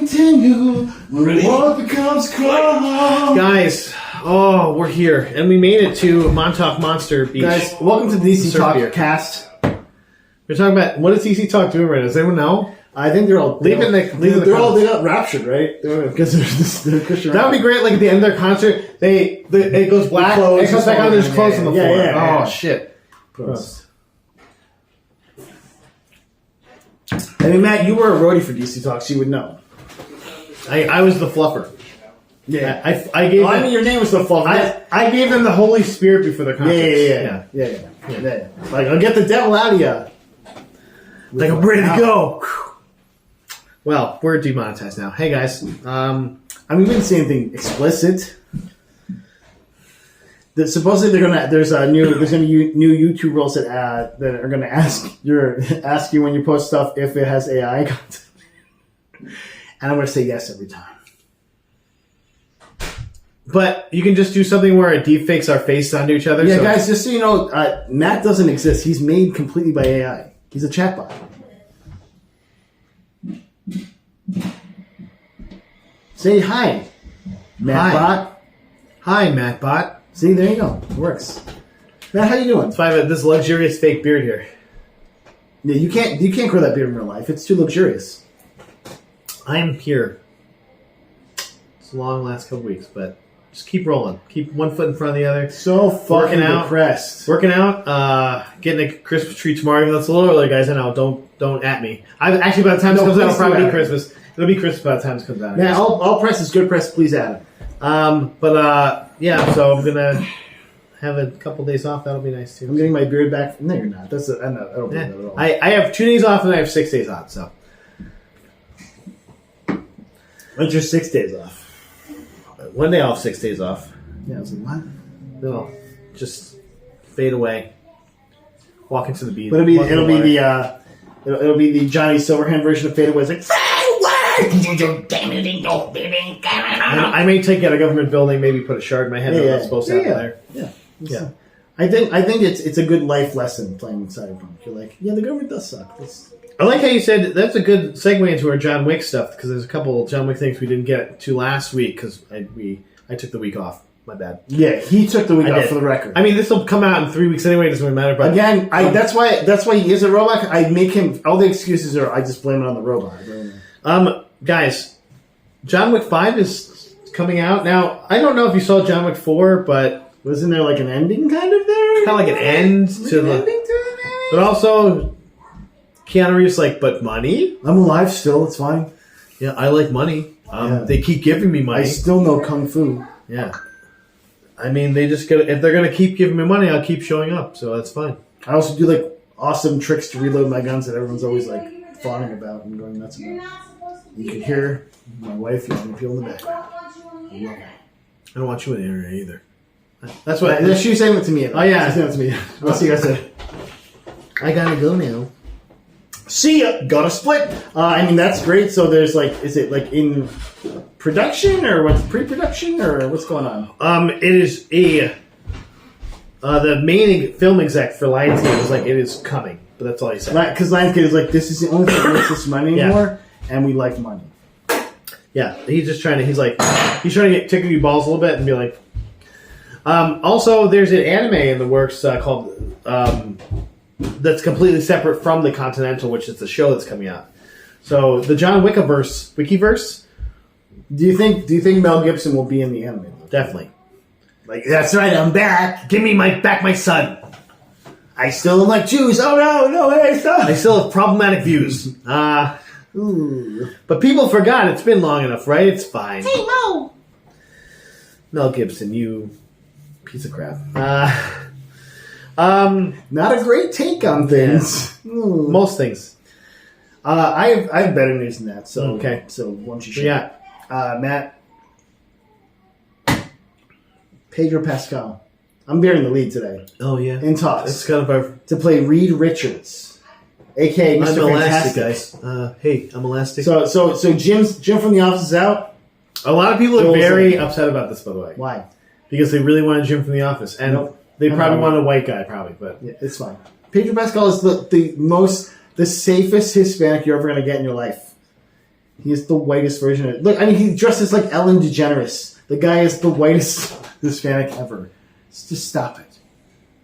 continue when the world becomes cold. Guys, we're here. And we made it to Montauk Monster Beach. Guys, welcome to the DC Talk beer. cast. We're talking about, what is DC Talk doing right now? Does anyone know? I think they're all... They got raptured, right? Because they're Christian. That would be great, like at the end of their concert, it goes black, it comes back on, there's clothes on the floor. Yeah. Shit. Gross. I mean, Matt, you were a roadie for DC Talk, so you would know. I was the fluffer. Yeah. I gave I mean, your name was the fluffer. I gave them the Holy Spirit before their concert. Yeah. Like, I'll get the devil out of you. Like, I'm ready to go. Well, we're demonetized now. Hey, guys. I mean, we didn't see anything explicit. Supposedly there's gonna be new YouTube rules that are gonna ask you when you post stuff if it has AI content, and I'm gonna say yes every time. But you can just do something where it deepfakes our faces onto each other. Yeah, guys, just so you know, Matt doesn't exist. He's made completely by AI. He's a chatbot. Say hi, Mattbot. Hi, Mattbot. See, there you go. It works. Matt, how you doing? That's why I have this luxurious fake beard here. Yeah, you can't grow that beard in real life. It's too luxurious. I'm here. It's a long last couple weeks, but just keep rolling. Keep one foot in front of the other. So fucking depressed. Working out. Getting a Christmas tree tomorrow. Even though it's a little early, guys. I know. Don't at me. Actually, by the time it comes out, it'll probably be Christmas. It'll be Christmas by the time it comes out. Man, all press is good press. Please add it. Yeah. So I'm gonna have a couple days off. That'll be nice too. I'm getting my beard back. No, you're not. I don't believe that at all. I have 2 days off and I have 6 days off. So. What's your 6 days off? 1 day off, 6 days off. Yeah, I was like, what? No, just fade away. Walk into the beach. But it'll be the Johnny Silverhand version of Fade Away. It's like, I may take out a government building, maybe put a shard in my head. I'm not supposed to have there. Yeah. I think it's a good life lesson playing Cyberpunk. You're like, yeah, the government does suck. I like how you said that's a good segue into our John Wick stuff because there's a couple John Wick things we didn't get to last week because I took the week off. My bad. Yeah, he took the week off for the record. I mean, this will come out in 3 weeks anyway. It doesn't really matter. But again, that's why he is a robot. I make him. All the excuses are I just blame it on the robot. Guys, John Wick 5 is coming out now. I don't know if you saw John Wick 4, but wasn't there like an ending kind of there? Kind of like an end to the ending to it, maybe? But also Keanu Reeves like, but money? I'm alive still. It's fine. Yeah, I like money. They keep giving me money. I still know kung fu. Yeah. I mean, if they're gonna keep giving me money, I'll keep showing up. So that's fine. I also do like awesome tricks to reload my guns that everyone's always like fawning about and going nuts about. You can hear my wife yelling at people in the background. I don't want you in the area either. That's what she was saying it to me. Oh yeah, she's saying it to me. What's you guys say? I gotta go now. See ya. Gotta split. I mean, that's great. So there's like, is it like in production or what's pre-production or what's going on? It is the main film exec for Lionsgate was like, it is coming, but that's all he said. Because Lionsgate is like, this is the only thing that makes us money anymore, and we like money. Yeah, he's trying to tickle your balls a little bit and be like. Also, there's an anime in the works called. That's completely separate from the Continental, which is the show that's coming out. So the John Wikiverse. Do you think Mel Gibson will be in the anime? Definitely. Like, that's right, I'm back. Give me back my son. I still don't like Jews. Oh no, hey, son. I still have problematic views. But people forgot. It's been long enough, right? It's fine. Hey, Mo. Mel Gibson, you piece of crap. Not a great take on things. Yeah. Most things. I have better news than that. So okay. So why don't you share? Yeah. Matt. Pedro Pascal. I'm bearing the lead today. Oh yeah. In talks. It's kind of to play Reed Richards, aka Mr. I'm Fantastic. Elastic, guys. Hey, I'm Elastic. So Jim from The Office is out. A lot of people are very upset about this, by the way. Why? Because they really wanted Jim from The Office, and they probably want a white guy, probably, but yeah, it's fine. Pedro Pascal is the safest Hispanic you're ever going to get in your life. He is the whitest version of it. Look, I mean, he dresses like Ellen DeGeneres. The guy is the whitest Hispanic ever. Just stop it.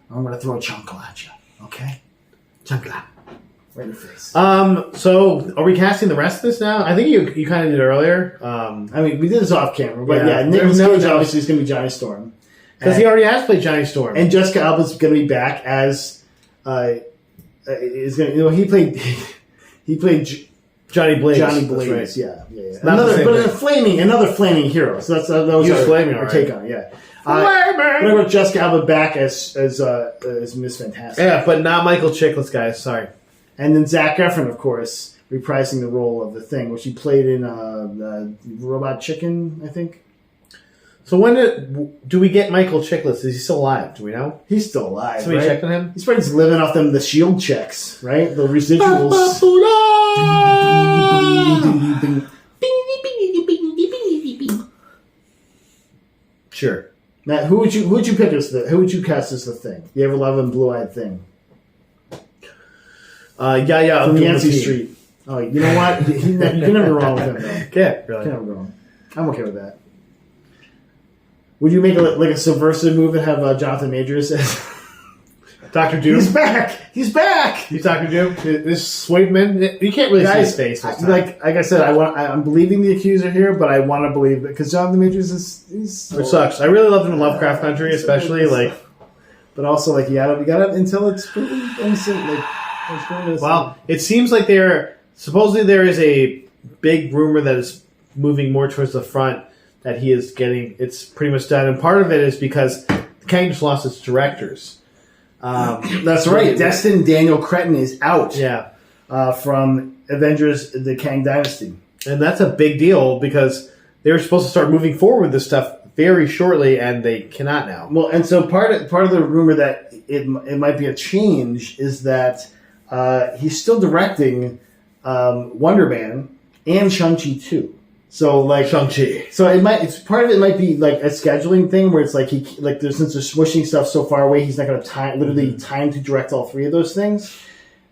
I'm going to throw a chancla at you. Okay? Chancla. Right in the face. So, are we casting the rest of this now? I think you kind of did earlier. I mean, we did this off camera, but Nicolas Cage obviously is going to be Johnny Storm. Because he already has played Johnny Storm. And Jessica Alba's going to be back as... he played Johnny Blaze. Johnny Blaze, right. yeah. Another flaming hero. So that was our take on it. Yeah. But I wrote Jessica Alba back as Miss Fantastic. Yeah, but not Michael Chiklis, guys. Sorry. And then Zac Efron, of course, reprising the role of the Thing, which he played in Robot Chicken, I think. So when do we get Michael Chiklis? Is he still alive? Do we know? He's still alive. Somebody checked on him? He's probably just living off the shield checks, right? The residuals. Sure. Matt, who would you pick as who would you cast as the Thing? The ever loving blue-eyed Thing. From Yancey Street. Oh, you know what? You can never go wrong with him, though. Yeah, really. You can never go wrong. I'm okay with that. Would you make a subversive move and have Jonathan Majors as Dr. Doom? He's back! He's Dr. Doom? This Swademan? You can't really see his face. Like I said, I'm believing the accuser here, but I want to believe it because Jonathan Majors is. Which sucks. I really loved him in Lovecraft Country, especially But also, you gotta until it's proven innocent. Well, it seems like supposedly there is a big rumor that is moving more towards the front that he is getting. It's pretty much done, and part of it is because Kang just lost its directors. That's right. Destin Daniel Cretton is out. Yeah, from Avengers: The Kang Dynasty, and that's a big deal because they were supposed to start moving forward with this stuff very shortly, and they cannot now. Well, and so part of the rumor that it might be a change is that he's still directing Wonder Man and Shang-Chi too. So Shang-Chi. So it's part of it might be a scheduling thing where it's since they're smushing stuff so far away, he's not going to literally time to direct all three of those things.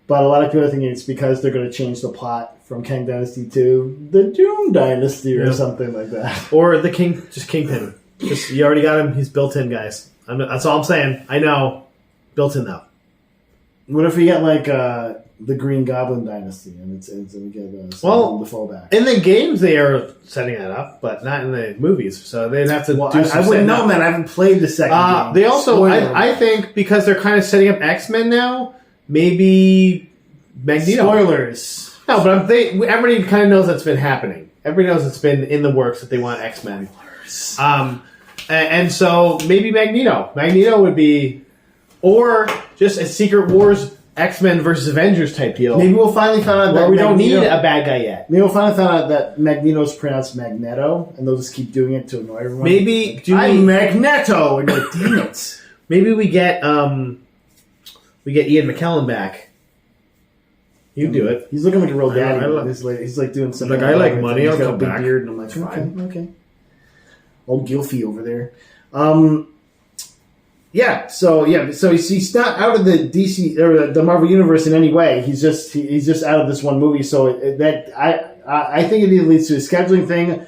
But a lot of people are thinking it's because they're going to change the plot from Kang Dynasty to the Doom Dynasty or something like that. Or the Kingpin. You already got him. He's built in, guys. That's all I'm saying. I know. Built in though. What if we get the Green Goblin Dynasty and we get the fallback? In the games they are setting that up, but not in the movies. So they'd have to do some I wouldn't know, man. I haven't played the second game. They also, I think, because they're kind of setting up X-Men now, maybe Magneto. Spoilers. No, but everybody kind of knows that's been happening. Everybody knows it's been in the works that they want X-Men. And so maybe Magneto. Magneto would be, or just a Secret Wars X-Men versus Avengers type deal. Maybe we'll finally find out that we don't need a bad guy yet. Maybe we'll finally find out that Magneto's pronounced Magneto, and they'll just keep doing it to annoy everyone. Maybe I'm Magneto, and you're like, damn it. Maybe we get Ian McKellen back. You do it. He's looking like a real daddy. He's doing something. I like money. He's I'll got come a big back. beard, and I'm like, fine, okay. Old Gilfy over there. So he's not out of the DC or the Marvel universe in any way. He's just out of this one movie. So I think it either leads to a scheduling thing,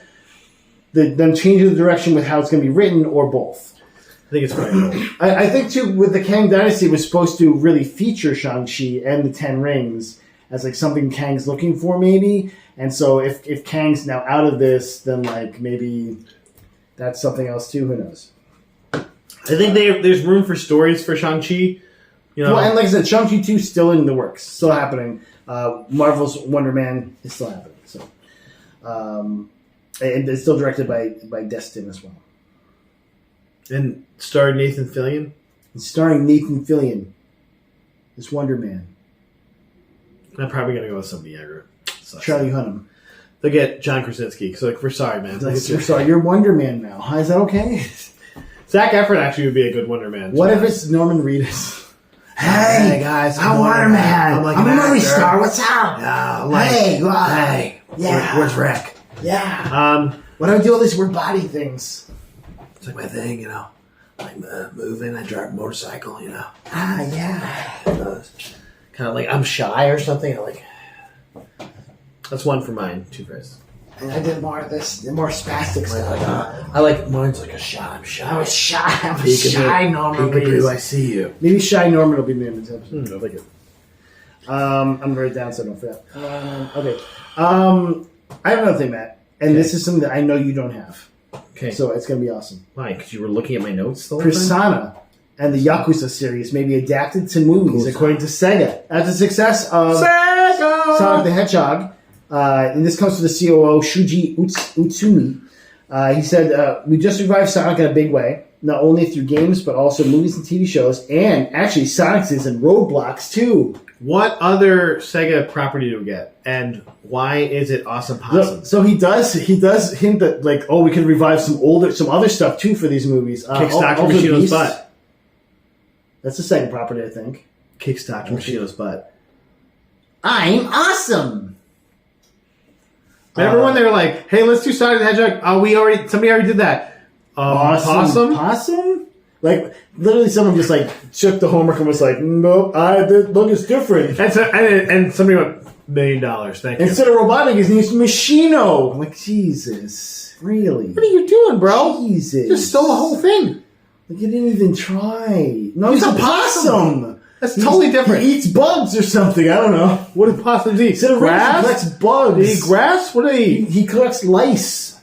them changing the direction with how it's going to be written, or both. I think it's probably both. I think too with the Kang Dynasty it was supposed to really feature Shang-Chi and the Ten Rings as something Kang's looking for, maybe. And so if Kang's now out of this, then maybe that's something else too. Who knows? I think there's room for stories for Shang-Chi. Well, and like I said, Shang-Chi 2 is still in the works, still happening. Marvel's Wonder Man is still happening. So, and it's still directed by Destin as well. And starring Nathan Fillion? It's starring Nathan Fillion. It's Wonder Man. I'm probably going to go with somebody younger. Charlie Hunnam. They'll get John Krasinski. So we're sorry, man. We're sorry, you're Wonder Man now. Is that okay? Zac Efron actually would be a good Wonder Man. What if it's Norman Reedus? Hey guys, I'm Wonder Man. I'm a movie star. What's up? Hey. Yeah. Where's Rick? Yeah. What do I do all these weird body things? It's like my thing, like moving. I drive a motorcycle, yeah. Kind of like I'm shy or something. That's one for mine. 2 phrases. And I did more of this, more spastic stuff. I like mine's like a shot. I'm shy. I'm shy Norman. I see you. Maybe Shy Norman will be the name of this episode. I like it. I'm going to write it down so I don't forget. Okay. I have another thing, Matt. And this is something that I know you don't have. Okay. So it's going to be awesome. Why? Because you were looking at my notes the whole time? Persona and the Yakuza series may be adapted to movies, according to Sega. After the success of Sonic the Hedgehog, and this comes from the COO Shuji Utsumi. He said, we just revived Sonic in a big way, not only through games, but also movies and TV shows, and actually Sonic's is in Roblox, too. What other Sega property do we get? And why is it Awesome Possum? So he does hint that, like, we could revive some other stuff, too, for these movies. Kickstock Machino's butt. That's the second property, I think. Kickstock Machino's butt. I'm awesome! Remember when they were like, "Hey, let's do Sonic the Hedgehog"? Somebody already did that. Awesome. Possum? Like, literally someone just, like, took the homework and was like, nope, the look is different. And somebody went, $1 million, thank you. Instead of robotic, his name's Machino. I'm like, Jesus. Really? What are you doing, bro? Jesus. You just stole the whole thing. Like, you didn't even try. No, He's he's a a possum. That's totally different. He eats bugs or something. I don't know. What do possums eat? Instead of grass? He collects bugs. They eat grass? What do they eat? He collects lice.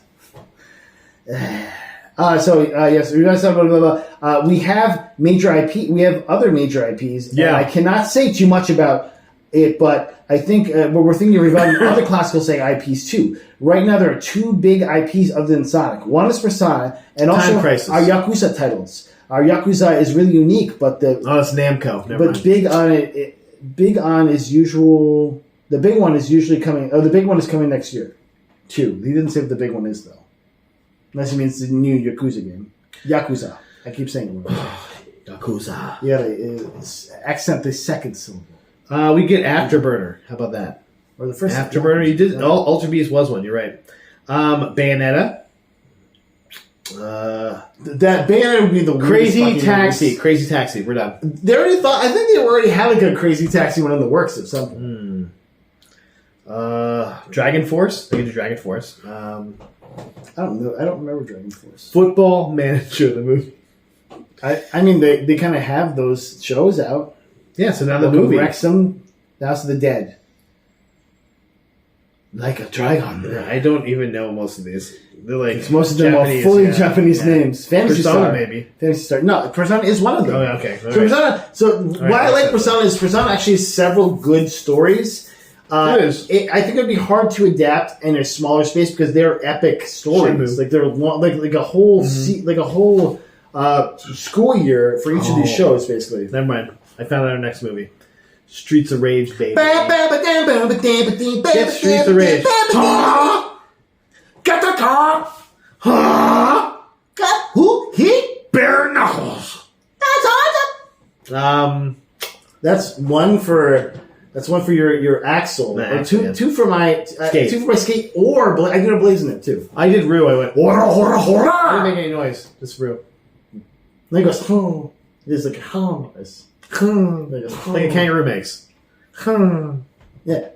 Yes, we guys blah, blah, blah. We have major IP. We have other major IPs. Yeah, I cannot say too much about it, but I think we're thinking of reviving other classical Sega IPs too. Right now, there are two big IPs other than Sonic. One is Persona, and also our Yakuza titles. Our Yakuza is really unique, but it's Namco. Never mind. Big on is usual. The big one is usually coming. Oh, the big one is coming next year, too. He didn't say what the big one is though. Unless he means the new Yakuza game. Yakuza. I keep saying it wrong. Yakuza. Yeah, accent the second syllable. We get Afterburner. How about that? Or the first Afterburner. You did. Ultra Beast was one. You're right. Bayonetta. That Bayonetta would be the Crazy Taxi. Crazy Taxi. We're done. They already thought. I think they already had like a Crazy Taxi one in the works at some point. Dragon Force. They can do Dragon Force. I don't know. I don't remember Dragon Force. Football Manager, the movie. I mean, they kind of have those shows out. Yeah, so now the movie. Wrexham, House of the Dead. Like a dragon. I don't even know most of these. They're like most of them are fully Japanese names. Fantasy Persona, Star, maybe. Fantasy Star. No, Persona is one of them. Oh, okay. So Persona. So why I like Persona is Persona actually has several good stories. It is. I think it'd be hard to adapt in a smaller space because they're epic stories. Like they're like a whole school year for each of these shows, basically. Never mind. I found out our next movie. Streets of Rage, baby. Get Streets of Rage. Got the car. Got who? He? Bare knuckles. That's awesome. That's one for your Axel. Or two for my skate. Two for my skate. Or I did a blaze in it too. I did Rue. I went hora hora hora. I didn't make any noise. Just Rue. And he goes, oh. It is like noise. Like a kangaroo makes. Yeah.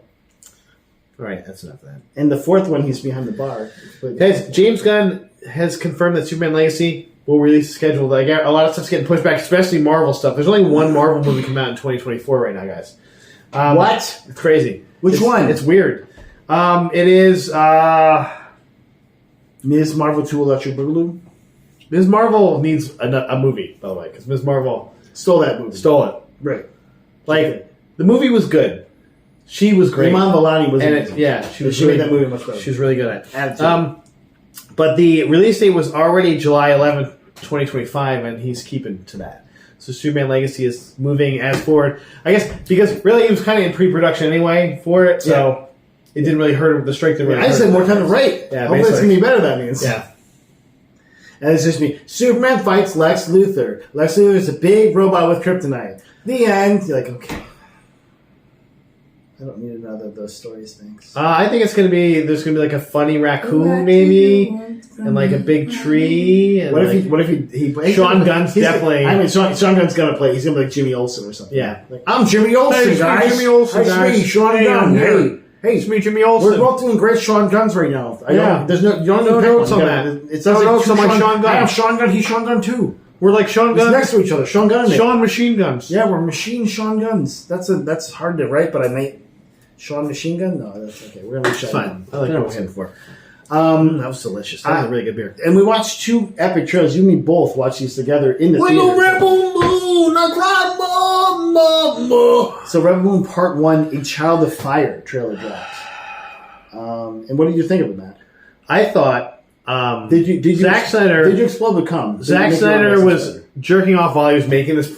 All right, that's enough of that. And the fourth one, he's behind the bar. Guys, James Gunn has confirmed that Superman Legacy will release scheduled. Like a lot of stuff's getting pushed back, especially Marvel stuff. There's only one Marvel movie coming out in 2024 right now, guys. What? It's crazy. Which one? It's weird. It is Ms. Marvel 2 Electric Boogaloo. Ms. Marvel needs a movie, by the way, because Ms. Marvel stole that movie. Stole it. Right. Like, the movie was good. She was great. Iman Vellani was amazing. Yeah, she made that movie much better. She was really good at it. But the release date was already July 11th, 2025, and he's keeping to that. So Superman Legacy is moving as forward. I guess because really he was kind of in pre-production anyway for it, so it didn't really hurt him. The strike didn't really hurt. I just said more time to write. Yeah, hopefully it's going to be better, that means. Yeah. And it's just me. Superman fights Lex Luthor. Lex Luthor is a big robot with kryptonite. The end. You're like, okay. I don't need another of those stories, thanks. I think it's going to be, there's going to be like a funny raccoon maybe, and like a big tree. And what if he Sean Gunn's definitely. I mean, Sean Gunn's going to play. He's going to be like Jimmy Olsen or something. Yeah. Like, I'm Jimmy Olsen, guys. Jimmy Olsen, guys. Sean Gunn. Gunn. Hey. Hey, It's me, Jimmy Olsen. we're both doing great Sean Guns right now. There's no, you don't No need notes one. on You gotta- that. It says No notes on my Sean Gunn. I have Sean Gunn. He's Sean Gunn too. We're like Sean It's Guns. next to each other. Sean Gunn. and me. Sean Machine Guns. Yeah, we're machine Sean Guns. That's hard to write, but I might Sean Machine Gun. No, that's okay. We're gonna leave Sean Fine. Gunn. I like That what was we had good. before. That was delicious. That was a really good beer. And we watched 2 epic trailers. You and me both watched these together in the theater. Moon, I cried, Mama. So Rebel Moon Part 1, A Child of Fire trailer dropped. And what did you think of it, Matt? I thought Did you Zack Snyder Did you explode with cum? Did Zack it make your Snyder eyes was better? jerking off while he was making this,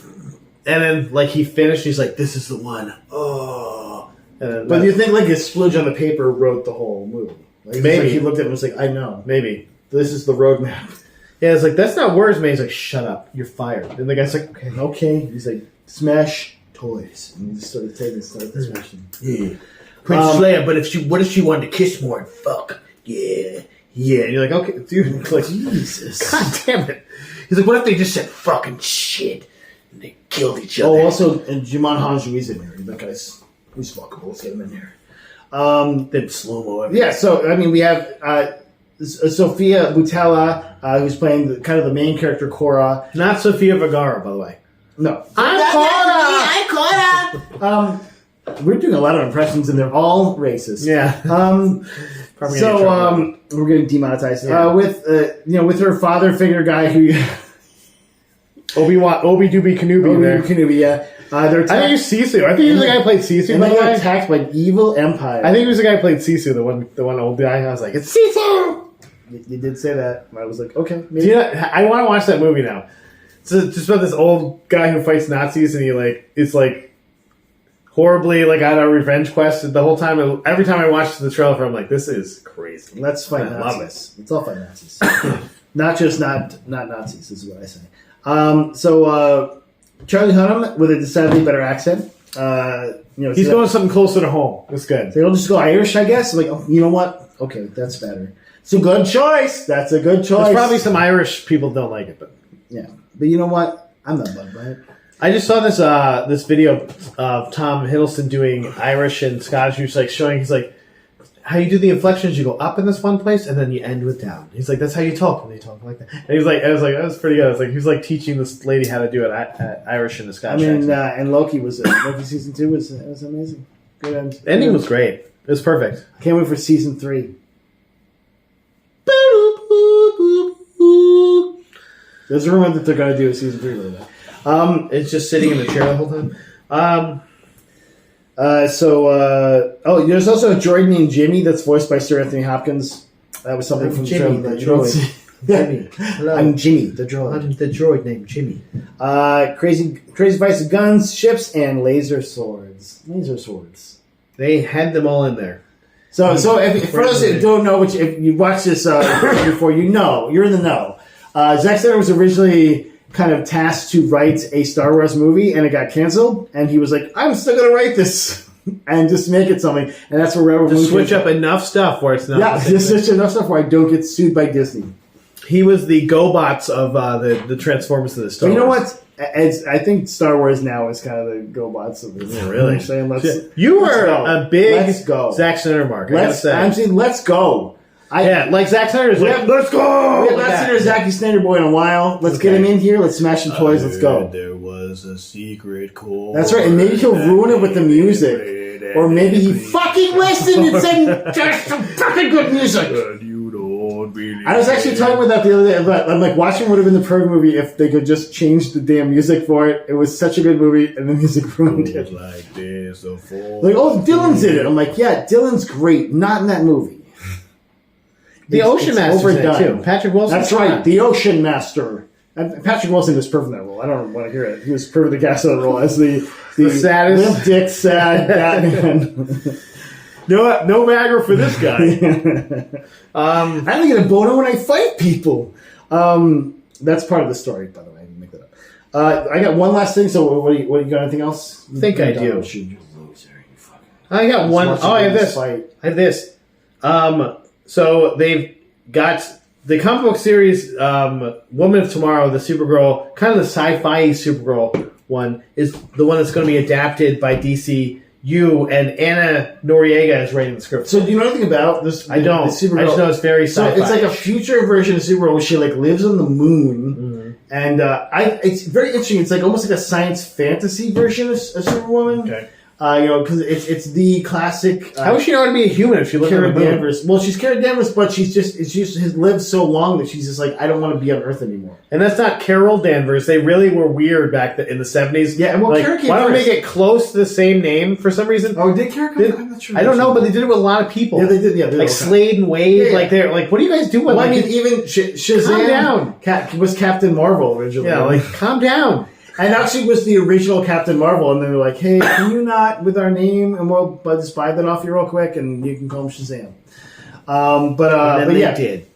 and then like he finished. He's like, "This is the one." Oh, and then But do you think like a splooge on the paper wrote the whole movie? Like, Maybe. Like he looked at it and was like, I know. maybe. This is the roadmap. Yeah, it's like that's not words, man. He's like, "Shut up, you're fired." And the guy's like, "Okay." Okay. He's like, smash toys. And he just started smashing. Yeah. Princess Leia, but what if she wanted to kiss more and fuck? Yeah. And you're like, okay, dude. Like, Jesus. God damn it. He's like, what if they just said fucking shit and they killed each other? Oh, also, and Jimon Hanjui's in here. That guy's, he's fuckable. Let's get him in here. Then slow-mo. Yeah, so, I mean, we have Sophia Boutella, who's playing kind of the main character, Cora. Not Sofia Vergara, by the way. No. I'm Cora! We're doing a lot of impressions, and they're all racist. Yeah. Probably gonna get in trouble. We're getting demonetized. Yeah. With her father figure guy who Obi Doobie Kenobi there. Kenobi, yeah. They're I think he's Sisu. I think he was the guy who played Sisu, and by they the got way. attacked by an evil empire. I think he was the guy who played Sisu, the one old guy. I was like, it's Sisu! You did say that. I was like, okay. Do Maybe. you know, I want to watch that movie now. It's just about this old guy who fights Nazis, and it's like horribly like on a revenge quest. The whole time, every time I watch the trailer, I'm like, this is crazy. Let's fight I love Nazis. Let's all fight Nazis. not Nazis, is what I say. Charlie Hunnam with a decidedly better accent. He's going something closer to home. That's good. They'll just go Irish, I guess. Like, oh, you know what? Okay, that's better. It's a good choice. That's a good choice. There's probably some Irish people don't like it, but yeah. But you know what? I'm not bugged by it. I just saw this video of Tom Hiddleston doing Irish and Scottish. He's like showing. He's like, how you do the inflections. You go up in this one place and then you end with down. He's like, that's how you talk when you talk like that. And he's like, I was like, that was pretty good. I was like, he was like teaching this lady how to do it Irish and the Scottish. I mean, accent. and Loki Loki season 2 was amazing. Good end. Ending was great. It was perfect. Can't wait for season 3. There's a rumor that they're going to do a season 3 with that. It's just sitting in the chair the whole time. There's also a droid named Jimmy that's voiced by Sir Anthony Hopkins. That was something from Jimmy, the the show. droid. Jimmy, hello. I'm Jimmy, the droid. I'm the droid named Jimmy. Crazy fights of guns, ships, and laser swords. They had them all in there. So if for those that don't know, if you watched this before, you're in the know. Zack Snyder was originally kind of tasked to write a Star Wars movie, and it got canceled. And he was like, "I'm still going to write this and just make it something." And that's where Rebel Moon Just switch up enough stuff where it's not. Yeah, just switch enough stuff where I don't get sued by Disney. He was the GoBots of the Transformers of the Star But you know Wars. what? I think Star Wars now is kind of the GoBots of this. Yeah, really? I'm saying, You let's were go. a big Let's go. Zack Snyder mark. I gotta I'm say. saying, let's go. Like Zack Snyder's We like, have- let's go! We have not seen our Zacky Snyder boy in a while. Let's get him in here. Let's smash some toys. Let's go. There was a secret code. That's right. And maybe he'll ruin it with the music. Or maybe he fucking listened and said, just some fucking good music. You don't believe I was actually talking about that the other day. But I'm like, watching would have been the perfect movie if they could just change the damn music for it. It was such a good movie, and the music ruined it. like this, Like, oh, Dylan's in it. I'm like, yeah, Dylan's great. Not in that movie. The Ocean Master's in it too. Patrick Wilson. That's right, the Ocean Master. And Patrick Wilson was perfect in that role. I don't want to hear it. He was perfectly cast in that role as the saddest, limp dick, sad Batman. No Magra for this guy. I don't get a boner when I fight people. That's part of the story, by the way. I didn't make that up. I got one last thing. So, what you got? Anything else? I think I do. I got one. Let's watch Oh, I have this this. fight. I have this. So they've got the comic book series, Woman of Tomorrow, the Supergirl, kind of the sci-fi Supergirl one, is the one that's going to be adapted by DC you, and Anna Noriega is writing the script. So do you know anything about this? I don't. I just know it's very sci-fi. So it's like a future version of Supergirl where she like lives on the moon, and it's very interesting. It's like almost like a science fantasy version of Superwoman. Okay. Because it's the classic. How would she know how to be a human if she lived on the moon? Danvers. Well, she's Kara Danvers, but she's has lived so long that she's just like, I don't want to be on Earth anymore. And that's not Carol Danvers. They really were weird back in the 70s. Yeah, well, like, Kara came why don't first. they get close to the same name for some reason? Oh, did Kara come? I'm not sure. I don't know, but they did it with a lot of people. Yeah, they did. Yeah, like Slade and Wade. Yeah. Like they're like, what are you guys doing? Well, like, I mean, even Shazam was Captain Marvel originally. Yeah, like calm down. And actually was the original Captain Marvel, and they were like, hey, can you not, with our name, and we'll just buy that off you real quick, and you can call him Shazam. But they yeah. did.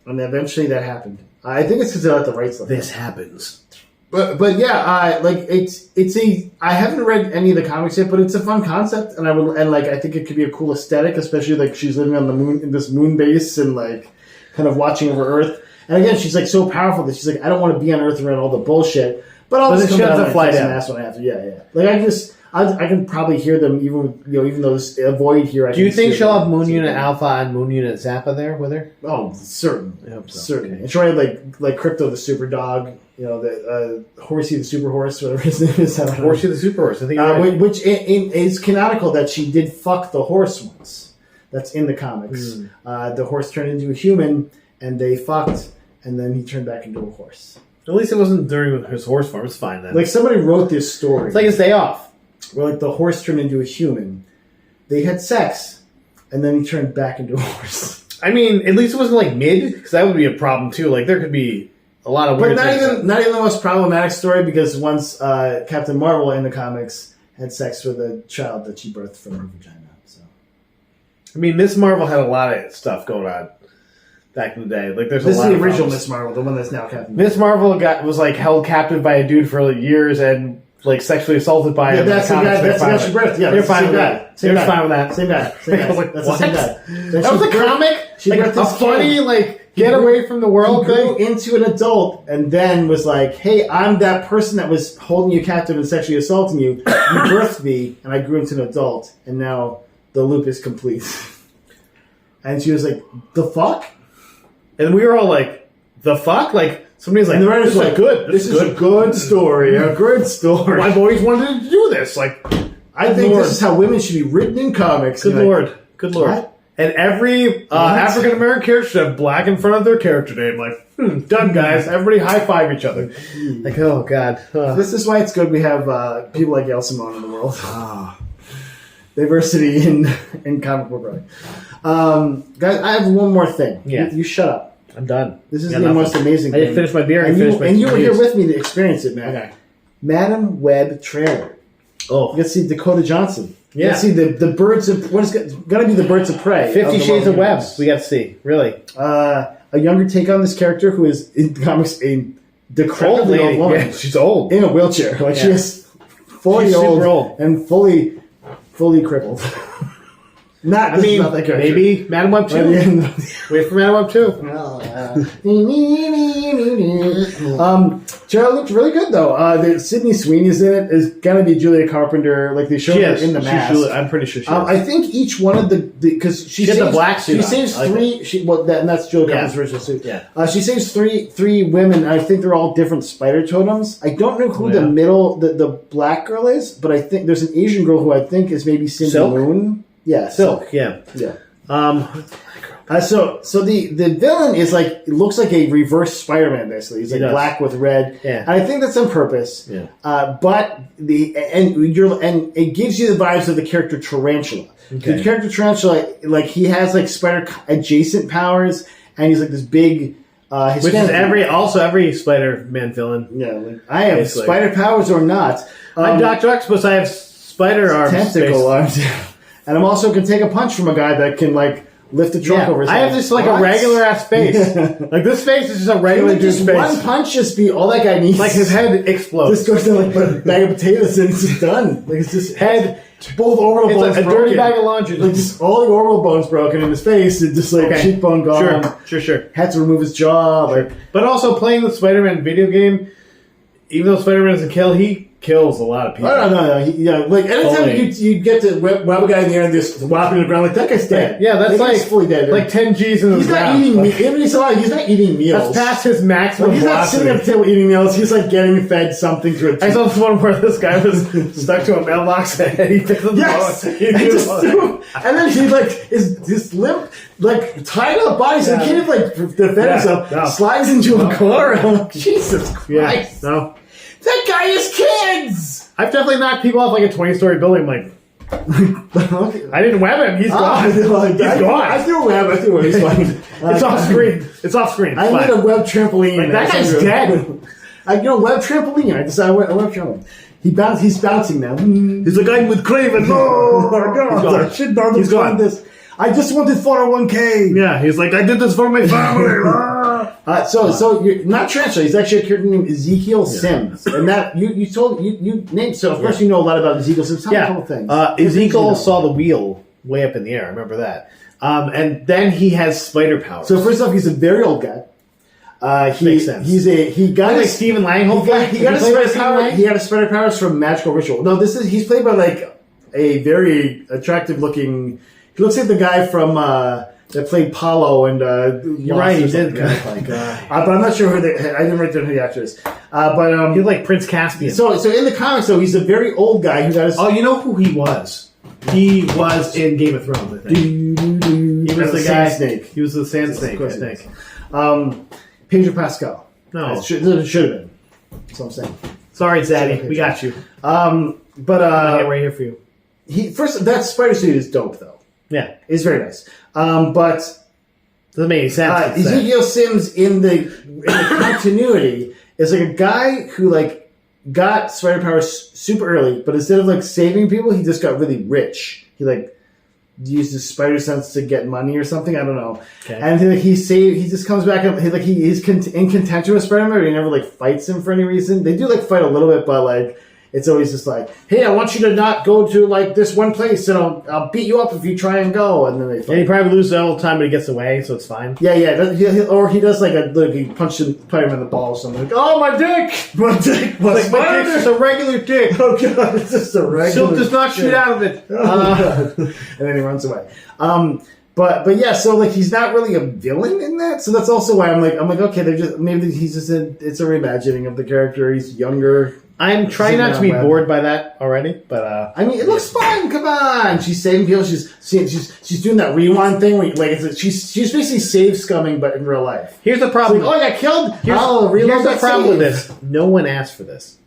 And eventually that happened. I think it's because they let the rights left. This happens. But yeah, I haven't read any of the comics yet, but it's a fun concept, and I think it could be a cool aesthetic, especially like she's living on the moon, in this moon base, and like kind of watching over Earth. And again, she's like so powerful that she's like, I don't want to be on Earth around all the bullshit. But I'll just come down and fly down. Ass when I have to. Yeah. Like I can probably hear them even though there's a void here. Do you think she'll have Moon Unit Alpha and Moon Unit Zappa there with her? Oh, certain. I hope so. Certain. Okay. And she'll have like Crypto the Super Dog, the Horsey the Super Horse, whatever his name is. Horsey the Super Horse. I think right. Which is canonical that she did fuck the horse once. That's in the comics. The horse turned into a human, and they fucked, and then he turned back into a horse. At least it wasn't during his horse farm. It's fine then. Like somebody wrote this story. It's like his day off. Where like the horse turned into a human. They had sex, and then he turned back into a horse. I mean, at least it wasn't like mid, because that would be a problem too. Like there could be a lot of weird things. Not even the most problematic story, because once Captain Marvel in the comics had sex with a child that she birthed from her vagina. So, I mean, Miss Marvel had a lot of stuff going on back in the day. Like, this is the original Miss Marvel, the one that's now Captain Miss Marvel was like held captive by a dude for like years and like sexually assaulted by him. That's the guy. That's the guy she birthed. Yeah, they're fine with that. They're fine with that. Same guy. Same guy. I was like, that's what? the same guy. That was a comic. She like a funny like get away from the world thing. Grew into an adult, and then was like, "Hey, I'm that person that was holding you captive and sexually assaulting you. You birthed me, and I grew into an adult, and now the loop is complete." And she was like, "The fuck." And we were all like, "The fuck!" Like somebody's like, and the writers like, "Good. This is a good story. A good story. I've always wanted to do this." Like, I think this is how women should be written in comics. Good Lord. Good Lord. What? And every African American character should have black in front of their character name. Like, done, guys. Everybody high five each other. Like, oh god. This is why it's good we have people like Gail Simone in the world. Diversity in comic book writing. Guys, I have one more thing. Yeah. You shut up. I'm done. This is the most amazing thing. I didn't finish my beer. And you were here with me to experience it, man. Okay. Madam Web trailer. Oh. You get to see Dakota Johnson. Yeah. You get to see the birds of... What is going to be the birds of prey? 50 Shades of Web. We got to see. Really. A younger take on this character who is, in the comics, a decrepitly old woman. Yeah, she's old. In a wheelchair. Like, she is fully old and fully crippled. Not that character. Maybe Madam Web 2. Wait for Madam Web 2. Trailer looked really good, though. Sydney Sweeney's in it. Is going to be Julia Carpenter. Like, they showed her in the mask. I'm pretty sure she is. I think each one of the... Because she has the black suit. She saves three... and that's Julia Carpenter's original suit. Yeah. She saves three women. I think they're all different spider totems. I don't know who the middle... The black girl is, but I think there's an Asian girl who I think is maybe Cindy Moon. Yeah, Silk. Yeah. So the villain is like, it looks like a reverse Spider-Man basically. He's like black with red. Yeah. And I think that's on purpose. Yeah. But it gives you the vibes of the character Tarantula. Okay. The character Tarantula, like, he has like spider adjacent powers, and he's like this big which is every Spider-Man villain. Yeah, like, I have spider powers or not. I'm Dr. Octopus. I have spider arms. Tentacle arms. And I'm also can take a punch from a guy that can like lift a truck over his head. I have just like a regular ass face. Like this face is just a regular dude's face. One punch just be all that guy needs. Like his head explodes. Just goes down like put a bag of potatoes and it's just done. Like it's just head, both orbital bones like a broken. dirty bag of laundry. Like just all the orbital bones broken in his face and just like cheekbone gone. Sure. Had to remove his jaw. Like, but also playing the Spider-Man video game, even though Spider-Man doesn't kill, he kills a lot of people. No. Like anytime you get to whap a guy in the air and just whop him to the ground, like that guy's dead. Yeah, that's like he's fully dead. Like 10 G's in he's the not ground. eating. Even he's alive, he's not eating meals. That's past his maximum. He's not sitting at the table eating meals. He's like getting fed something through. I saw this one where this guy was stuck to a mailbox and he picked up the phone. And then he like his limp, like tied up body, so he can't like defend himself. Slides into a car. I'm like, Jesus Christ! No, that guy has kids. I've definitely knocked people off like a 20-story building. Like, I didn't web him. He's gone. He's gone. I threw a web. He's fine. It's off screen. It's off screen. I need a web trampoline. Like, that guy's dead. Web trampoline. I decided web trampoline. He's bouncing now. He's like, I'm with Craven. Oh my God! He's gone. This. I just wanted 401k. Yeah, he's like, I did this for my family. So you're not Tarantula. He's actually a character named Ezekiel Sims, and that you named. So of course you know a lot about Ezekiel Sims. Tell me a couple things. Ezekiel saw the wheel way up in the air. I remember that. And then he has spider powers. So first off, he's a very old guy. Makes sense. He got like Stephen Lang. He got his spider powers. He got his spider powers from Magical Ritual. No, he's played by like a very attractive looking. He looks like the guy from that played Paulo and you're right, he did. But I'm not sure who I didn't write down who the actor is. But he's like Prince Caspian. So in the comics, though, he's a very old guy who got his. Oh, you know who he was? He was in Game of Thrones. I think he was the guy. Snake. He was the Sand Snake. I think. Pedro Pascal. No, it should have been. That's what I'm saying. Sorry, Zaddy. We got you. But I'm right here for you. That spider suit is dope, though. Yeah, it's very nice. But doesn't make any sense. Ezekiel Sims in the continuity is like a guy who like got spider powers super early, but instead of like saving people, he just got really rich. He like used his spider sense to get money or something. I don't know. Okay. And he just comes back and he's in contention with Spider-Man, but he never like fights him for any reason. They do like fight a little bit, but like. It's always just like, hey, I want you to not go to like this one place, and I'll beat you up if you try and go. And then they fight. And he probably loses the whole time, but he gets away, so it's fine. Yeah. Or he does like he punches him in the ball or something. Like, oh, my dick! My dick! My dick's just a regular dick. Oh, God, it's just a regular Silk does not shoot out of it. And then he runs away. But yeah, so like he's not really a villain in that, so that's also why I'm like okay, maybe he's just it's a reimagining of the character. He's younger. I'm trying not to be bored by that already, but I mean, it looks fun. Come on, she's saving people. She's doing that rewind thing where she's basically save scumming, but in real life. Here's the problem. Like, I got killed. Here's the problem with this. No one asked for this.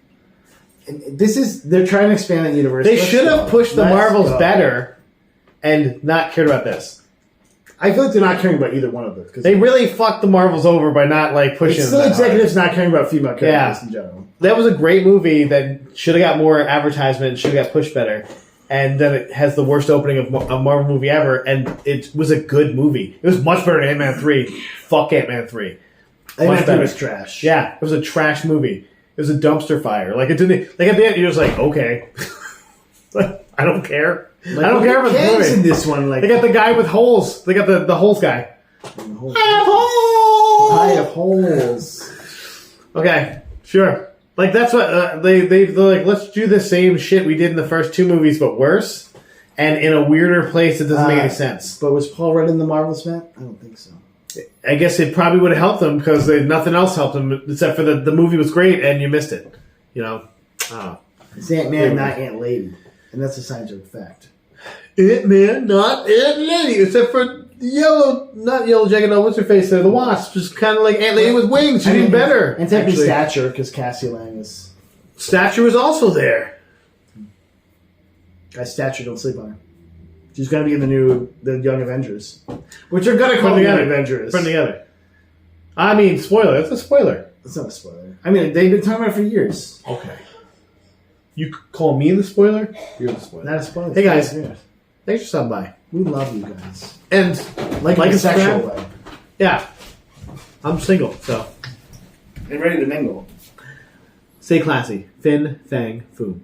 And they're trying to expand that universe. They should have pushed the Marvels better and not cared about this. I feel like they're not caring about either one of them. They really fucked the Marvels over by not like pushing. It's still executives not caring about female characters in general. That was a great movie that should have got more advertisement, should have got pushed better, and then it has the worst opening of a Marvel movie ever, and it was a good movie. It was much better than Ant-Man 3. Fuck Ant-Man 3. Ant-Man 3 was trash. Yeah, it was a trash movie. It was a dumpster fire. Like, it didn't, like at the end, you're just like, okay. I don't care. Like, I don't care about the movie. In this one, like, they got the guy with holes. They got the holes guy. I have holes. Okay, sure. Like that's what they're like. Let's do the same shit we did in the first two movies, but worse, and in a weirder place that doesn't make any sense. But was Paul Rudd in the Marvels, Matt? I don't think so. I guess it probably would have helped them because nothing else helped them except for the movie was great and you missed it. You know, it's Ant-Man, not Ant Lady, and that's a scientific fact. Ant-Man, not Ant Lady, except for not Yellow Jacket, no, what's her face there? The Wasp, just kind of like Ant Lady with wings. She's even better. And technically Stature, because Cassie Lang is... Stature was also there. Guys, Stature, don't sleep on her. She's going to be in the Young Avengers. Which are going to call the Young Avengers. Put them together. I mean, spoiler. That's a spoiler. That's not a spoiler. I mean, they've been talking about it for years. Okay. You call me the spoiler? You're the spoiler. Not a spoiler. Hey, guys. Thanks for stopping by. We love you guys. And like a sexual way. Yeah. I'm single, so. And ready to mingle. Stay classy. Fin, Fang, Fum.